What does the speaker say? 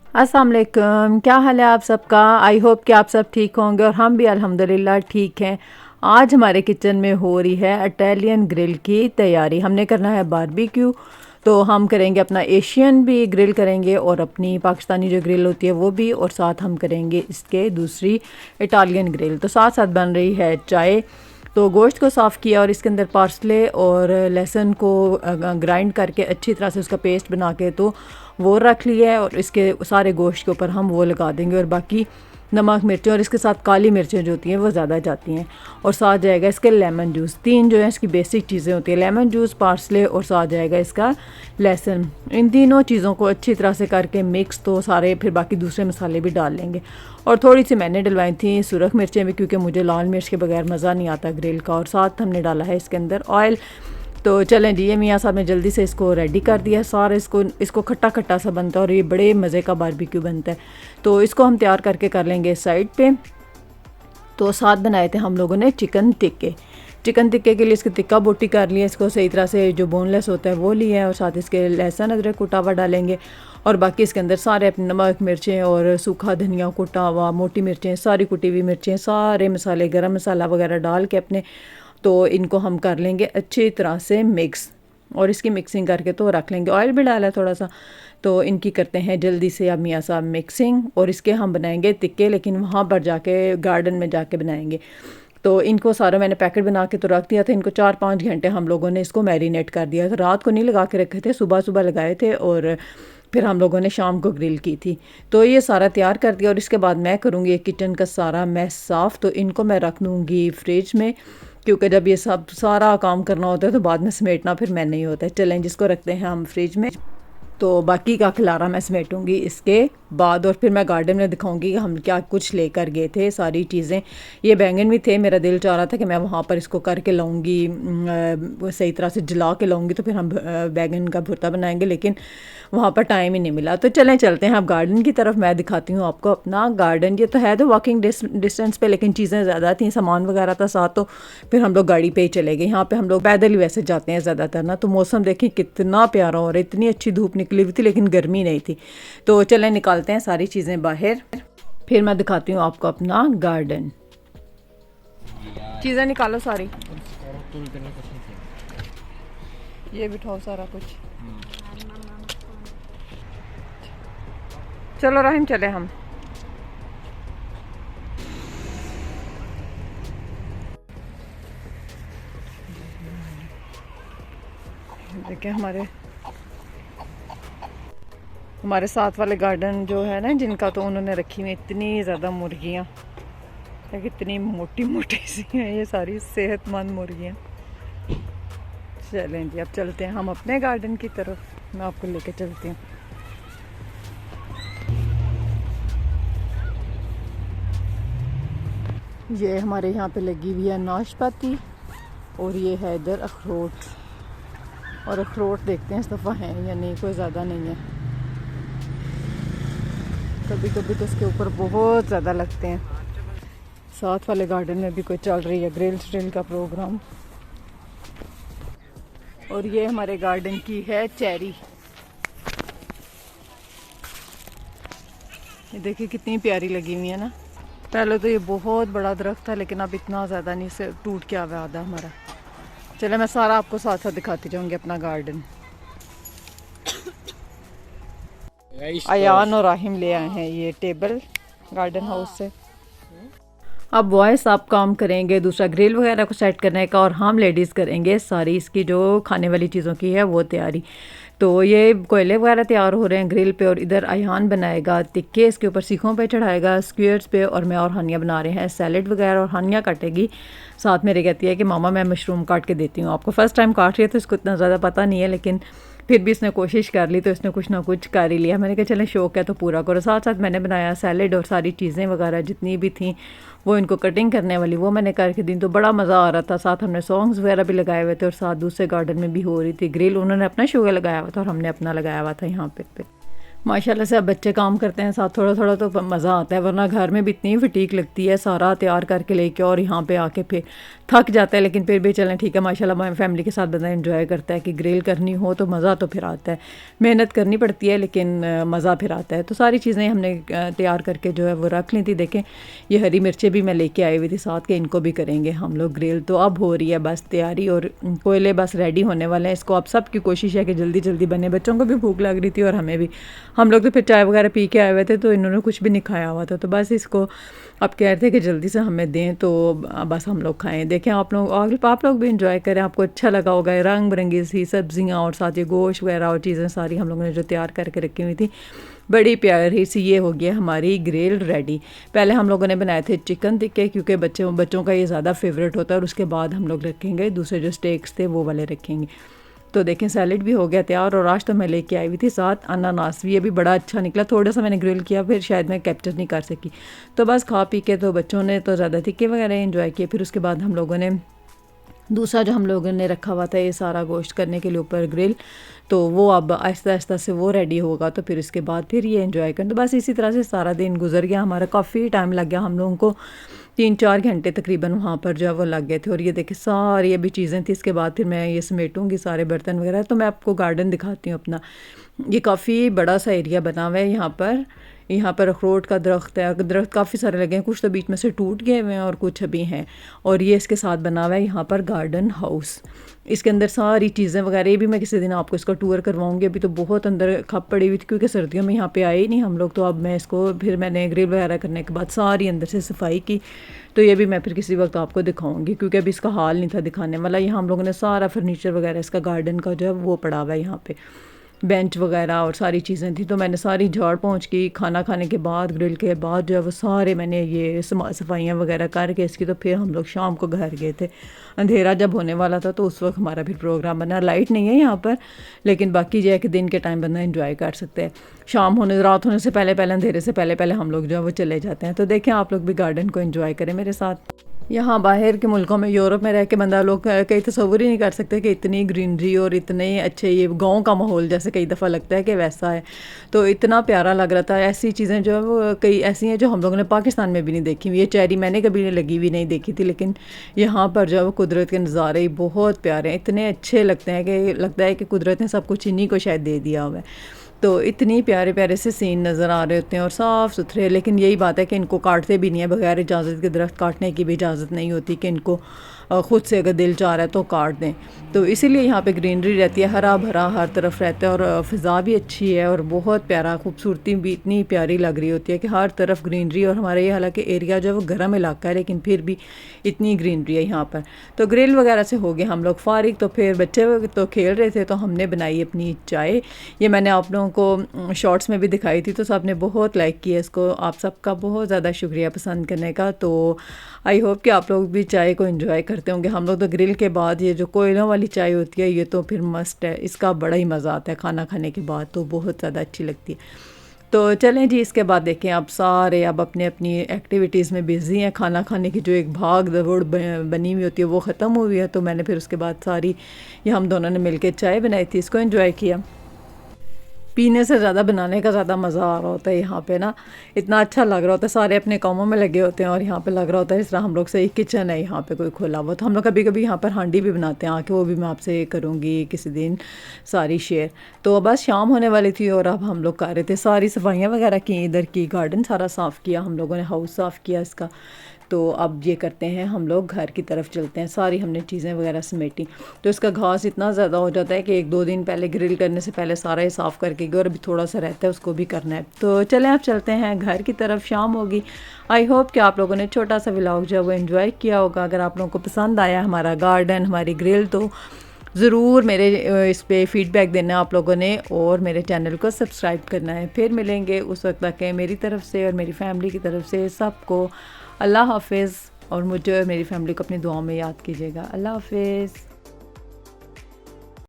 अस्सलाम वालेकुम, क्या हाल है आप सबका। आई होप कि आप सब ठीक होंगे और हम भी अल्हम्दुलिल्लाह ठीक हैं। आज हमारे किचन में हो रही है इटालियन ग्रिल की तैयारी। हमने करना है बारबेक्यू, तो हम करेंगे अपना एशियन भी ग्रिल करेंगे और अपनी पाकिस्तानी जो ग्रिल होती है वो भी, और साथ हम करेंगे इसके दूसरी इटालियन ग्रिल। तो साथ साथ बन रही है चाय। तो गोश्त को साफ़ किया और इसके अंदर पार्सले और लहसुन को ग्राइंड करके अच्छी तरह से उसका पेस्ट बना के तो वो रख लिया है, और इसके सारे गोश्त के ऊपर हम वो लगा देंगे। और बाकी नमक मिर्चें और इसके साथ काली मिर्चें जो होती हैं वो ज़्यादा जाती हैं। और साथ जाएगा इसके लेमन जूस। तीन जो है इसकी बेसिक चीज़ें होती हैं, लेमन जूस, पार्सले और साथ जाएगा इसका लहसुन। इन तीनों चीज़ों को अच्छी तरह से करके मिक्स, तो सारे फिर बाकी दूसरे मसाले भी डाल लेंगे। और थोड़ी सी मैंने डलवाई थी सुरख मिर्चें भी, क्योंकि मुझे लाल मिर्च के बगैर मज़ा नहीं आता ग्रिल का। और साथ हमने डाला है इसके अंदर ऑयल। तो चलें जी, ये मियाँ साहब ने जल्दी से इसको रेडी कर दिया सारा। इसको खट्टा खट्टा सा बनता है और ये बड़े मज़े का बारबेक्यू बनता है। तो इसको हम तैयार करके कर लेंगे साइड पे। तो साथ बनाए थे हम लोगों ने चिकन टिक्के। चिकन टिक्के के लिए इसकी टिक्का बोटी कर लिया, इसको सही तरह से जो बोनलेस होता है वो लिया है, और साथ इसके लहसुन अदरक कुटा हुआ डालेंगे। और बाकी इसके अंदर सारे अपने नमक मिर्चें और सूखा धनिया कुटा हुआ, मोटी मिर्चें, सारी कुटी हुई मिर्चें, सारे मसाले, गरम मसाला वगैरह डाल के अपने, तो इनको हम कर लेंगे अच्छी तरह से मिक्स। और इसकी मिक्सिंग करके तो रख लेंगे। ऑयल भी डाला है थोड़ा सा। तो इनकी करते हैं जल्दी से अब मियाँ साहब मिक्सिंग, और इसके हम बनाएंगे टिक्के, लेकिन वहाँ पर जाके गार्डन में जाके बनाएंगे। तो इनको सारा मैंने पैकेट बना के तो रख दिया था। इनको 4-5 घंटे हम लोगों ने इसको मैरिनेट कर दिया था। रात को नहीं लगा के रखे थे, सुबह सुबह लगाए थे, और फिर हम लोगों ने शाम को ग्रिल की थी। तो ये सारा तैयार कर दिया, और इसके बाद मैं करूँगी ये किचन का सारा मैस साफ़। तो इनको मैं रख दूँगी फ्रिज में, क्योंकि जब ये सब सारा काम करना होता है तो बाद में समेटना फिर मैं नहीं होता है। चलें जिसको रखते हैं हम फ्रिज में। तो बाकी का खिलारा मैं समेटूंगी इसके बाद, और फिर मैं गार्डन में दिखाऊंगी कि हम क्या कुछ लेकर गए थे सारी चीज़ें। ये बैंगन भी थे, मेरा दिल चाह रहा था कि मैं वहाँ पर इसको करके लाऊंगी, सही तरह से जला के लाऊंगी, तो फिर हम बैंगन का भुर्ता बनाएंगे, लेकिन वहाँ पर टाइम ही नहीं मिला। तो चलें चलते हैं अब गार्डन की तरफ। मैं दिखाती हूँ आपको अपना गार्डन। ये तो है तो वॉकिंग डिस्टेंस पे, लेकिन चीज़ें ज़्यादा थी, सामान वगैरह था साथ, तो फिर हम लोग गाड़ी पे ही चले गए। यहाँ पे हम लोग पैदल ही वैसे जाते हैं ज़्यादातर ना। तो मौसम देखिए कितना प्यारा हो रहा है, इतनी अच्छी धूप निकली हुई थी लेकिन गर्मी नहीं थी। तो चलें निकालते हैं सारी चीज़ें बाहर, फिर मैं दिखाती हूँ आपको अपना गार्डन। चीज़ें निकालो सारी, ये बिठाओ सारा कुछ। चलो राहिम चले हम। देखिए हमारे साथ वाले गार्डन जो है ना जिनका, तो उन्होंने रखी हुई इतनी ज़्यादा मुर्गियाँ, कितनी मोटी मोटी सी हैं ये सारी सेहतमंद मुर्गियाँ। चलें जी अब चलते हैं हम अपने गार्डन की तरफ, मैं आपको लेके चलती हूँ। ये हमारे यहाँ पे लगी हुई है नाशपाती, और ये है इधर अखरोट। और अखरोट देखते हैं इस दफ़ा हैं या नहीं, कोई ज़्यादा नहीं है। कभी कभी तो इसके ऊपर बहुत ज़्यादा लगते हैं। साथ वाले गार्डन में भी कोई चल रही है ग्रिल श्रिल का प्रोग्राम। और ये हमारे गार्डन की है चेरी। ये देखिए कितनी प्यारी लगी हुई है ना। पहले तो ये बहुत बड़ा दरख्त था, लेकिन अब इतना ज़्यादा नहीं, से टूट के आवा आधा हमारा। चले मैं सारा आपको साथ साथ दिखाती जाऊँगी अपना गार्डन। अयान और राहिम ले आए हैं ये टेबल गार्डन हाउस से। अब बॉयज़ आप काम करेंगे दूसरा ग्रिल वगैरह को सेट करने का, और हम लेडीज़ करेंगे सारी इसकी जो खाने वाली चीज़ों की है वो तैयारी। तो ये कोयले वगैरह तैयार हो रहे हैं ग्रिल पे, और इधर अयान बनाएगा टिक्के, इसके ऊपर सीखों पे चढ़ाएगा स्क्वेयर्स पे, और मैं और हानिया बना रहे हैं सैलेड वगैरह। और हानिया काटेगी साथ, मेरे कहती है कि मामा मैं मशरूम काट के देती हूँ आपको। फ़र्स्ट टाइम काट रही है तो इसको इतना ज़्यादा पता नहीं है, लेकिन फिर भी इसने कोशिश कर ली, तो इसने कुछ ना कुछ कर ही लिया। मैंने कहा चलें शौक है तो पूरा करो। साथ साथ मैंने बनाया सैलेड, और सारी चीज़ें वगैरह जितनी भी थी वो इनको कटिंग करने वाली वो मैंने करके दी। तो बड़ा मज़ा आ रहा था। साथ हमने सॉन्ग्स वगैरह भी लगाए हुए थे, और साथ दूसरे गार्डन में भी हो रही थी ग्रिल। उन्होंने अपना शुगर लगाया हुआ था और हमने अपना लगाया हुआ था यहाँ पे। माशाल्लाह से अब बच्चे काम करते हैं साथ, थोड़ा थोड़ा तो मज़ा आता है, वरना घर में भी इतनी फटीक लगती है सारा तैयार करके लेके और यहाँ पे आके फिर थक जाता है। लेकिन फिर भी चलें ठीक है, माशाल्लाह फैमिली के साथ बंदा एंजॉय करता है कि ग्रिल करनी हो तो मज़ा तो फिर आता है। मेहनत करनी पड़ती है लेकिन मज़ा फिर आता है। तो सारी चीज़ें हमने तैयार करके जो है वो रख ली थी। देखें ये हरी मिर्चें भी मैं लेके आई हुई थी साथ के, इनको भी करेंगे हम लोग ग्रिल। तो अब हो रही है बस तैयारी और कोयले बस रेडी होने वाले हैं। इसको अब सब की कोशिश है कि जल्दी जल्दी बने, बच्चों को भी भूख लग रही थी और हमें भी। हम लोग तो फिर चाय वगैरह पी के आए हुए थे तो इन्होंने कुछ भी नहीं खाया हुआ था, तो बस इसको अब कह रहे थे कि जल्दी से हमें दें तो बस हम लोग खाएं। देखें आप लोग भी इंजॉय करें, आपको अच्छा लगा होगा। रंग बिरंगी सी सब्जियां और साथ ही गोश्त वगैरह और चीज़ें सारी हम लोगों ने जो तैयार करके रखी हुई थी, बड़ी प्यारी सी ये हो गया हमारी ग्रिल रेडी। पहले हम लोगों ने बनाए थे चिकन टिक्के क्योंकि बच्चों का ये ज़्यादा फेवरेट होता है, और उसके बाद हम लोग रखेंगे दूसरे जो स्टेक्स थे वो वाले रखेंगे। तो देखें सैलेड भी हो गया तैयार, और आज तो मैं लेके आई हुई थी साथ अनानास भी, ये भी बड़ा अच्छा निकला। थोड़ा सा मैंने ग्रिल किया फिर शायद मैं कैप्चर नहीं कर सकी। तो बस खा पी के तो बच्चों ने तो ज़्यादा टिक्के वगैरह एंजॉय किए। फिर उसके बाद हम लोगों ने दूसरा जो हम लोगों ने रखा हुआ था ये सारा गोश्त करने के लिए ऊपर ग्रिल, तो वो अब आहिस्ता आहिस्ता से वो रेडी होगा तो फिर उसके बाद फिर ये एंजॉय करें। तो बस इसी तरह से सारा दिन गुजर गया हमारा। काफ़ी टाइम लग गया हम लोगों को, 3-4 घंटे तकरीबन वहाँ पर जो है वो लग गए थे। और ये देखिए सारी अभी चीज़ें थी, इसके बाद फिर मैं ये समेटूंगी सारे बर्तन वगैरह। तो मैं आपको गार्डन दिखाती हूँ अपना। ये काफ़ी बड़ा सा एरिया बना हुआ है यहाँ पर अखरोट का दरख्त है, दरख्त काफ़ी सारे लगे हैं, कुछ तो बीच में से टूट गए हुए हैं और कुछ अभी हैं। और ये इसके साथ बना हुआ है यहाँ पर गार्डन हाउस। इसके अंदर सारी चीज़ें वगैरह, ये भी मैं किसी दिन आपको इसका टूर करवाऊंगी। अभी तो बहुत अंदर खप पड़ी हुई थी क्योंकि सर्दियों में यहाँ पे आए ही नहीं हम लोग। तो अब मैं इसको फिर मैंने ग्रिल वगैरह करने के बाद सारी अंदर से सफाई की, तो ये भी मैं फिर किसी वक्त आपको दिखाऊंगी क्योंकि अभी इसका हाल नहीं था दिखाने वाला। यहाँ हम लोगों ने सारा फर्नीचर वगैरह इसका गार्डन का जो है वो पड़ा हुआ है, यहाँ पे बेंच वगैरह और सारी चीज़ें थी। तो मैंने सारी झाड़ पोंछ की, खाना खाने के बाद ग्रिल के बाद जो है वो सारे मैंने ये सफाइयाँ वगैरह करके इसकी। तो फिर हम लोग शाम को घर गए थे, अंधेरा जब होने वाला था तो उस वक्त हमारा फिर प्रोग्राम बना। लाइट नहीं है यहाँ पर, लेकिन बाकी जो है कि दिन के टाइम बंदा एंजॉय कर सकते हैं। शाम होने रात होने से पहले पहले, अंधेरे से पहले पहले हम लोग जो है वो चले जाते हैं। तो देखें आप लोग भी गार्डन को एंजॉय करें मेरे साथ। यहाँ बाहर के मुल्कों में, यूरोप में रह के बंदा लोग कई तस्वुर ही नहीं कर सकते कि इतनी ग्रीनरी और इतने अच्छे ये गांव का माहौल जैसे कई दफ़ा लगता है कि वैसा है। तो इतना प्यारा लग रहा था। ऐसी चीज़ें जो है वो कई ऐसी हैं जो हम लोगों ने पाकिस्तान में भी नहीं देखी हुई। ये चेरी मैंने कभी लगी हुई नहीं देखी थी, लेकिन यहाँ पर जो है वो कुदरत के नज़ारे ही बहुत प्यारे हैं, इतने अच्छे लगते हैं कि लगता है कि कुदरत ने सब कुछ इन्हीं को शायद दे दिया हुआ है। तो इतनी प्यारे प्यारे से सीन नज़र आ रहे होते हैं और साफ़ सुथरे। लेकिन यही बात है कि इनको काटते भी नहीं है, बगैर इजाज़त के दरख्त काटने की भी इजाज़त नहीं होती कि इनको ख़ुद से अगर दिल चाह रहा है तो काट दें। तो इसीलिए यहाँ पे ग्रीनरी रहती है, हरा भरा हर तरफ रहता है और फ़िज़ा भी अच्छी है और बहुत प्यारा, खूबसूरती भी इतनी प्यारी लग रही होती है कि हर तरफ ग्रीनरी। और हमारे ये हालांकि एरिया जो है वो गर्म इलाका है लेकिन फिर भी इतनी ग्रीनरी है यहाँ पर। तो ग्रिल वगैरह से हो गए हम लोग फारिग। तो फिर बच्चे तो खेल रहे थे तो हमने बनाई अपनी चाय। ये मैंने आप लोगों को शॉर्ट्स में भी दिखाई थी तो सब ने बहुत लाइक किया इसको। आप सबका बहुत ज़्यादा शुक्रिया पसंद करने का। तो आई होप कि आप लोग भी चाय को एंजॉय करते होंगे। हम लोग तो ग्रिल के बाद ये जो कोयलों वाली चाय होती है ये तो फिर मस्ट है, इसका बड़ा ही मज़ा आता है खाना खाने के बाद, तो बहुत ज़्यादा अच्छी लगती है। तो चलें जी, इसके बाद देखें अब सारे अब अपने अपनी एक्टिविटीज़ में बिज़ी हैं। खाना खाने की जो एक भाग दौड़ बनी हुई होती है वो ख़त्म हुई है। तो मैंने फिर उसके बाद सारी ये हम दोनों ने मिलकर चाय बनाई थी, इसको एंजॉय किया। पीने से ज़्यादा बनाने का ज़्यादा मज़ा आ रहा होता है यहाँ पे ना, इतना अच्छा लग रहा होता है। सारे अपने कामों में लगे होते हैं और यहाँ पे लग रहा होता है इस तरह हम लोग से एक किचन है यहाँ पे कोई खोला हुआ। तो हम लोग कभी कभी यहाँ पर हांडी भी बनाते हैं आके, वो भी मैं आपसे करूँगी किसी दिन सारी शेयर। तो बस शाम होने वाली थी और अब हम लोग कर रहे थे सारी सफाइयाँ वगैरह की, इधर की गार्डन सारा साफ़ किया हम लोगों ने, हाउस साफ़ किया इसका। तो अब ये करते हैं हम लोग घर की तरफ चलते हैं। सारी हमने चीज़ें वगैरह समेटी। तो इसका घास इतना ज़्यादा हो जाता है कि 1-2 दिन पहले ग्रिल करने से पहले सारा ही साफ़ करके गए और अभी थोड़ा सा रहता है उसको भी करना है। तो चलें अब चलते हैं घर की तरफ, शाम होगी। आई होप कि आप लोगों ने छोटा सा व्लॉग जो है वो एंजॉय किया होगा। अगर आप लोगों को पसंद आया हमारा गार्डन, हमारी ग्रिल, तो ज़रूर मेरे इस पे फ़ीडबैक देना आप लोगों ने और मेरे चैनल को सब्सक्राइब करना है। फिर मिलेंगे उस वक्त तक के मेरी तरफ से और मेरी फैमिली की तरफ से सबको अल्लाह हाफिज़। और मुझे और मेरी फैमिली को अपनी दुआओं में याद कीजिएगा। अल्लाह हाफिज़।